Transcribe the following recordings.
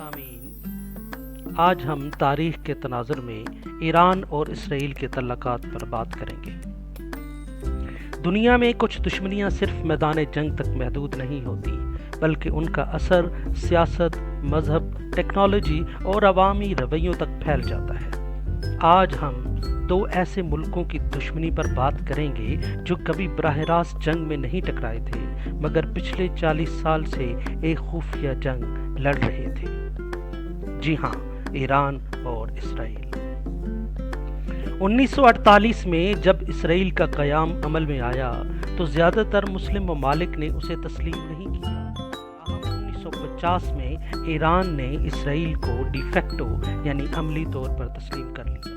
सामीन, आज हम तारीख के तनाजुर में ईरान और इसराइल के तल्लुकात पर बात करेंगे। दुनिया में कुछ दुश्मनियां सिर्फ मैदान जंग तक महदूद नहीं होती, बल्कि उनका असर सियासत, मजहब, टेक्नोलॉजी और अवामी रवैयों तक फैल जाता है। आज हम दो ऐसे मुल्कों की दुश्मनी पर बात करेंगे जो कभी बराह रास्त जंग में नहीं टकराए थे, मगर पिछले 40 साल से एक खुफिया जंग लड़ रहे थे। जी हाँ, ईरान और इसराइल। 1948 में जब इसराइल का क़याम अमल में आया तो ज़्यादातर मुस्लिम ममालिक ने उसे तस्लीम नहीं किया। 1950 में ईरान ने इसराइल को डिफेक्टो यानी अमली तौर पर तस्लीम कर लिया।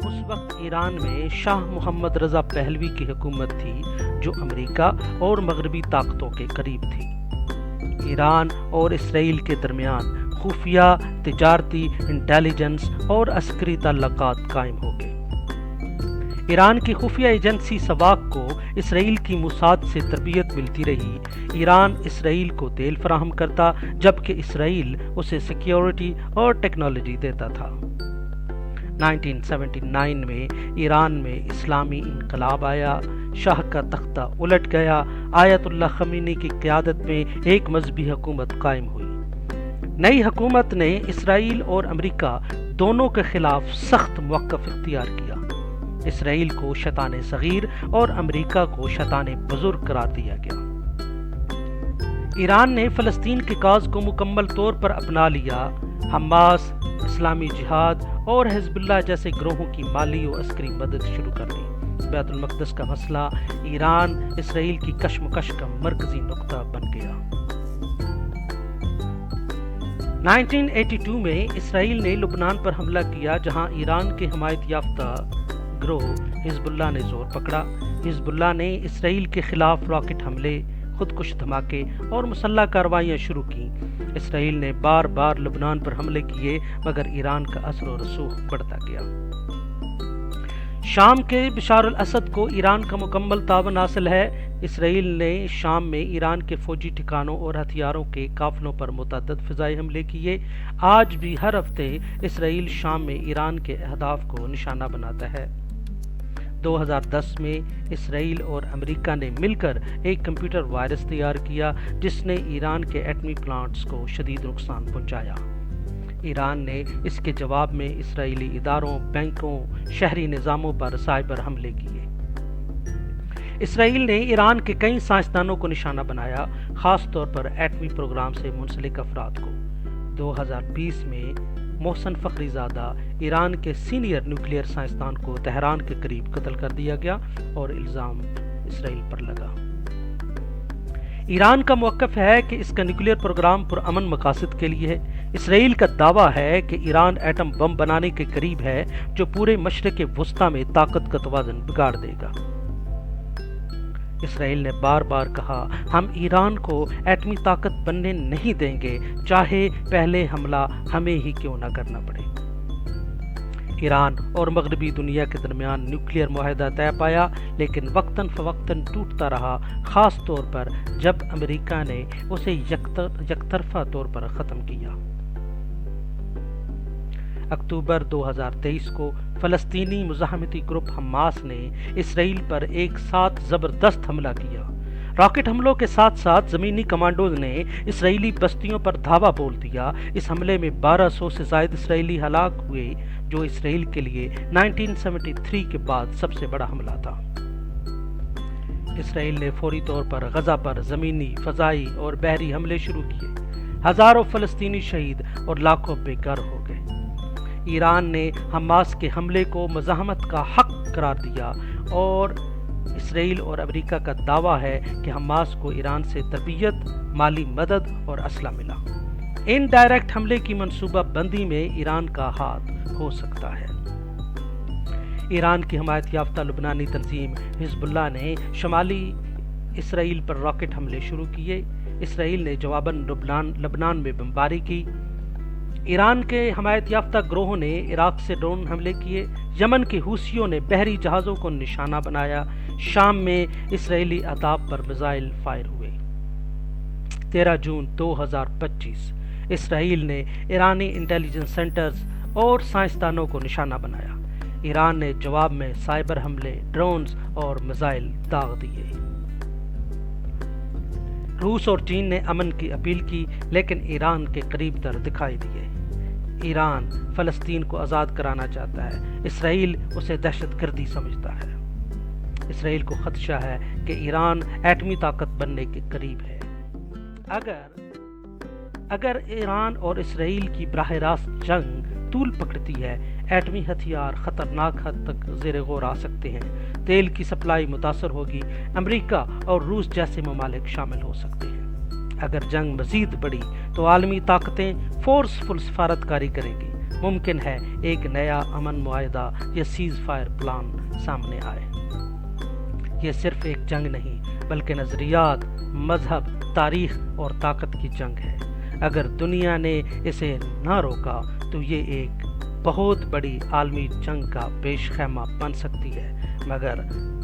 उस वक्त ईरान में शाह मोहम्मद रज़ा पहलवी की हुकूमत थी, जो अमेरिका और मगरबी ताकतों के करीब थी। ईरान और इसराइल के दरमियान खुफिया, तिजारती, इंटेलिजेंस और अस्करी ताल्लुकात कायम हो गए। ईरान की खुफिया एजेंसी सवाक को इसराइल की मुसाद से तरबियत मिलती रही। ईरान इसराइल को तेल फराहम करता, जबकि इसराइल उसे सिक्योरिटी और टेक्नोलॉजी देता था। 1979 में ईरान में इस्लामी इनकलाब आया, शाह का तख्ता उलट गया, आयतुल्लाह खमीनी की क़यादत में एक मजहबी हुकूमत कायम हुई। नई हुकूमत ने इसराइल और अमेरिका दोनों के खिलाफ सख्त मौक़िफ़ इख्तियार किया। इसराइल को शैतान सगीर और अमेरिका को शैतान बुजुर्ग करार दिया गया। ईरान ने फ़लस्तीन के काज को मुकम्मल तौर पर अपना लिया। हमास, इस्लामी जिहाद और हिज़्बुल्लाह जैसे ग्रोहों की माली और अस्करी मदद शुरू कर दी। बैतुल मक़दस का मसला ईरान इसराइल की कशमकश का मरकज़ी नुक्ता बन गया। 1982 में इसराइल ने लुबनान पर हमला किया, जहां ईरान के हिमायत याफ्ता ग्रोह हिज़्बुल्लाह ने जोर पकड़ा। हिज़्बुल्लाह ने इसराइल के खिलाफ रॉकेट हमले, खुदकुश धमाके और मुसल्लह कार्रवाइयाँ शुरू की। इसराइल ने बार बार लुबनान पर हमले किए, मगर ईरान का असर और रसूख बढ़ता गया। शाम के बशार अल असद को ईरान का मुकम्मल ताबन हासिल है। इसराइल ने शाम में ईरान के फौजी ठिकानों और हथियारों के काफिलों पर मुतअद्दिद फ़िज़ाई हमले किए। आज भी हर हफ्ते इसराइल शाम में ईरान के अहदाफ को निशाना बनाता है। 2010 में इसराइल और अमेरिका ने मिलकर एक कंप्यूटर वायरस तैयार किया, जिसने ईरान के एटमी प्लांट्स को शदीद नुकसान पहुंचाया। ईरान ने इसके जवाब में इसराइली इदारों, बैंकों, शहरी निज़ामों पर साइबर हमले किए। इसराइल ने ईरान के कई साइंसदानों को निशाना बनाया, ख़ास तौर पर एटमी प्रोग्राम से मुंसलिक अफराद को। 2020 में मोहसन फ़खरीज़ादा, ईरान के सीनियर न्यूक्लियर साइंसदान को तेहरान के करीब कत्ल कर दिया गया और इल्ज़ाम इसराइल पर लगा। ईरान का मौक़िफ़ है कि इसका न्यूक्लियर प्रोग्राम पुरअमन मकासद के लिए है। इसराइल का दावा है कि ईरान एटम बम बनाने के करीब है, जो पूरे मशरिक़ वुस्ता में ताकत का तवाज़ुन बिगाड़ देगा। इसराइल ने बार बार कहा, हम ईरान को एटमी ताकत बनने नहीं देंगे, चाहे पहले हमला हमें ही क्यों न करना पड़े। ईरान और मगरबी दुनिया के दरमियान न्यूक्लियर मुआहदा तय पाया, लेकिन वक्तन फ़वक्तन टूटता रहा, ख़ास तौर पर जब अमेरिका ने उसे यकतरफा तौर पर ख़त्म किया। अक्टूबर 2023 को फ़लस्तीनी मुज़ाहमती ग्रुप हमास ने इसराइल पर एक साथ ज़बरदस्त हमला किया। रॉकेट हमलों के साथ साथ ज़मीनी कमांडोज ने इसराइली बस्तियों पर धावा बोल दिया। इस हमले में 1200 से ज़ायद इसराइली हलाक हुए, जो इसराइल के लिए 1973 के बाद सबसे बड़ा हमला था। इसराइल ने फौरी तौर पर गज़ा पर ज़मीनी, फ़ज़ाई और बहरी हमले शुरू किए। हज़ारों फ़लस्तीनी शहीद और लाखों बेघर हो गए। ईरान ने हमास के हमले को मज़ाहमत का हक करार दिया और इसराइल और अमेरिका का दावा है कि हमास को ईरान से तरबियत, माली मदद और असला मिला। इन डायरेक्ट हमले की मंसूबा बंदी में ईरान का हाथ हो सकता है। ईरान की हिमायत याफ्ता लुबनानी तंजीम हिज़्बुल्लाह ने शमाली इसराइल पर रॉकेट हमले शुरू किए। इसराइल ने जवाबन लबनान में बमबारी की। ईरान के हमायत याफ्ता ग्रोहों ने इराक से ड्रोन हमले किए। यमन के हूसियों ने बहरी जहाज़ों को निशाना बनाया। शाम में इसराइली अहदाफ पर मिसाइल फायर हुए। 13 जून 2025 اسرائیل نے ایرانی انٹیلیجنس سینٹرز اور سائنسدانوں کو نشانہ بنایا۔ ایران نے جواب میں سائبر حملے، ڈرونز اور میزائل داغ دیے۔ روس اور چین نے امن کی اپیل کی لیکن ایران کے قریب تر دکھائی دیے۔ ایران فلسطین کو آزاد کرانا چاہتا ہے، اسرائیل اسے دہشت گردی سمجھتا ہے۔ اسرائیل کو خدشہ ہے کہ ایران ایٹمی طاقت بننے کے قریب ہے۔ اگر ایران اور اسرائیل کی براہ راست جنگ طول پکڑتی ہے، ایٹمی ہتھیار خطرناک حد تک زیر غور آ سکتے ہیں، تیل کی سپلائی متاثر ہوگی، امریکہ اور روس جیسے ممالک شامل ہو سکتے ہیں۔ اگر جنگ مزید بڑھی تو عالمی طاقتیں فورسفل سفارت کاری کریں گی۔ ممکن ہے ایک نیا امن معاہدہ یا سیز فائر پلان سامنے آئے۔ یہ صرف ایک جنگ نہیں بلکہ نظریات، مذہب، تاریخ اور طاقت کی جنگ ہے۔ اگر دنیا نے اسے نہ روکا تو یہ ایک بہت بڑی عالمی جنگ کا پیش خیمہ بن سکتی ہے، مگر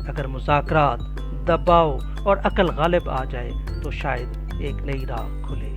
اگر مذاکرات، دباؤ اور عقل غالب آ جائے تو شاید ایک نئی راہ کھلے۔